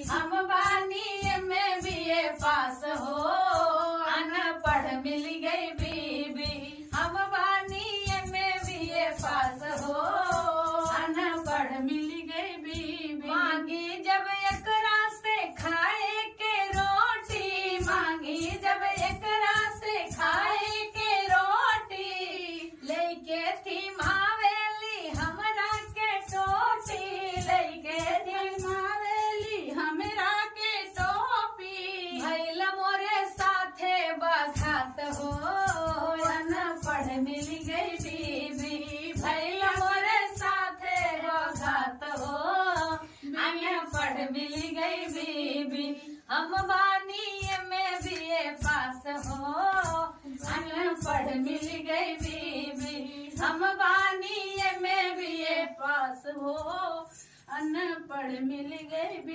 हम बानी में बीए पास हो, अनपढ़ मिल गई बीबी। हम बानी में बीए पास हो, अनपढ़ मिल गई बीबी। मांगी जब एकरा से खाए के रोटी, मांगी जब एकरा से खाए के रोटी, लेके थी मावेली हमरा के टोटी, लेके थी मावेली हमरा के टोपी। भैल मोरे साथे बघात हो, अनपढ़ मिल गई बीबी। भैल मोरे साथे बघात हो, अनपढ़ मिल गई बीबी। हम बानी में बीए पास हो, अनपढ़ मिल गई बीबी। हम बानी में बीए पास हो, अनपढ़ मिल गई बीबी।